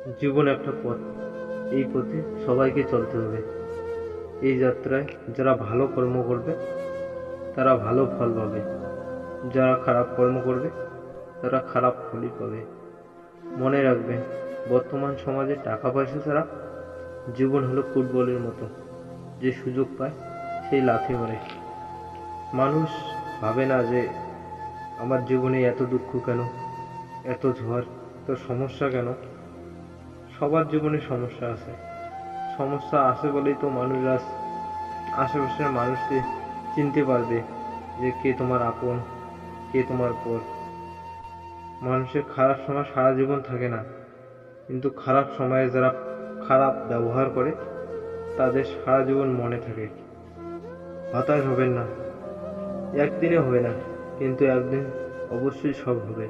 জীবন একটা পথ, এই পথে সবাইকে চলতে হবে। এই যাত্রায় যারা ভালো কর্ম করবে তারা ভালো ফল পাবে, যারা খারাপ কর্ম করবে তারা খারাপ ফলই পাবে। মনে রাখবেন, বর্তমান সমাজে টাকা পয়সা ছাড়া জীবন হলো ফুটবলের মতো, যে সুযোগ পায় সেই লাথি মারে। মানুষ ভাবে না যে আমার জীবনে এত দুঃখ কেন, এত ঝড়, এত সমস্যা কেন। সবার জীবনে সমস্যা আছে, সমস্যা আছে বলেই তো মানুষ আজ আশেপাশের মানুষকে চিনতে পারবে যে কে তোমার আপন, কে তোমার পর। মানুষের খারাপ সময় সারা জীবন থাকে না, কিন্তু খারাপ সময়ে যারা খারাপ ব্যবহার করে তাদের সারা জীবন মনে থাকে। হতাশ হবেন না, একদিনে হবে না, কিন্তু একদিন অবশ্যই সব হবে।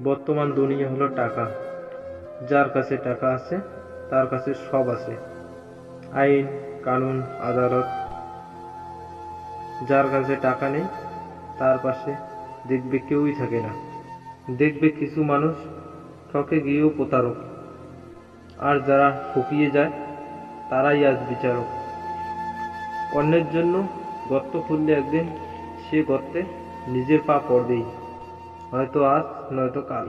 বর্তমান দুনিয়া হলো টাকা, যার কাছে টাকা আছে তার কাছে সব আছে, আইন কানুন আদালত। যার কাছে টাকা নেই তার পাশে দেখবে কেউই থাকে না। দেখবে কিছু মানুষ ঠকে গিয়েও প্রতারক, আর যারা ঠকিয়ে যায় তারাই আজ বিচারক। অন্যের জন্য গর্ত খুললে একদিন সে গর্তে নিজের পা পড়বেই, হয়তো আজ নয়তো কাল।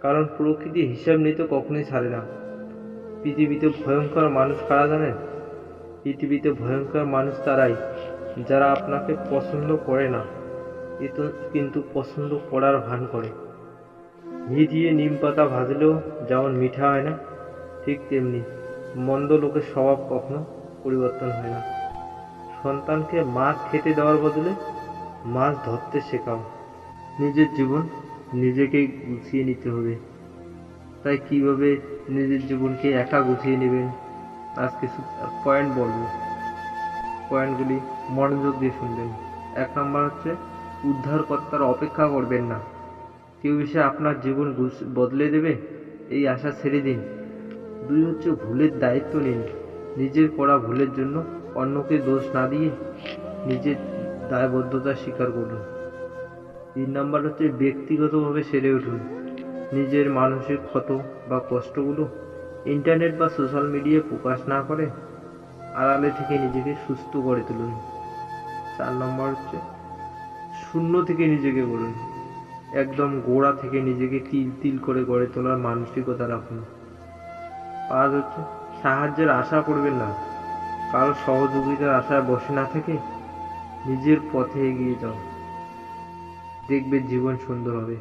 কারণ প্রকৃতি হিসাব নিতে কখনোই ছাড়ে না। পৃথিবীতে ভয়ঙ্কর মানুষ কারা জানেন? পৃথিবীতে ভয়ঙ্কর মানুষ তারাই যারা আপনাকে পছন্দ করে না, কিন্তু পছন্দ করার ভান করে। ঘি দিয়ে নিম পাতা ভাজলেও যেমন মিঠা হয় না, ঠিক তেমনি মন্দ লোকের স্বভাব কখনো পরিবর্তন হয় না। সন্তানকে মাছ খেতে দেওয়ার বদলে মাছ ধরতে শেখাও। নিজের জীবন নিজেকেই গুছিয়ে নিতে হবে। তাই কিভাবে নিজের জীবনকে একা গুছিয়ে নেবেন, আজ কিছু পয়েন্ট বলবো। পয়েন্টগুলি মনোযোগ দিয়ে শুনবেন। 1 নম্বর হচ্ছে, উদ্ধারকর্তার অপেক্ষা করবেন না। কেউ এসে আপনার জীবন বদলে দেবে এই আশা ছেড়ে দিন। 2 হচ্ছে, ভুলের দায়িত্ব নিন। নিজের করা ভুলের জন্য অন্যকে দোষ না দিয়ে নিজের দায়বদ্ধতা স্বীকার করুন। 3 নম্বর হচ্ছে, ব্যক্তিগতভাবে সেরে উঠুন। নিজের মানসিক ক্ষত বা কষ্টগুলো ইন্টারনেট বা সোশ্যাল মিডিয়ায় প্রকাশ না করে আড়ালে থেকে নিজেকে সুস্থ করে তুলুন। 4 নম্বর হচ্ছে, শূন্য থেকে নিজেকে গড়ুন। একদম গোড়া থেকে নিজেকে তিল তিল করে গড়ে তোলার মানসিকতা রাখুন। 5 হচ্ছে, সাহায্যের আশা করবেন না। কারো সহযোগিতার আশায় বসে না থেকে নিজের পথে এগিয়ে যাও, দেখবে জীবন সুন্দর হবে।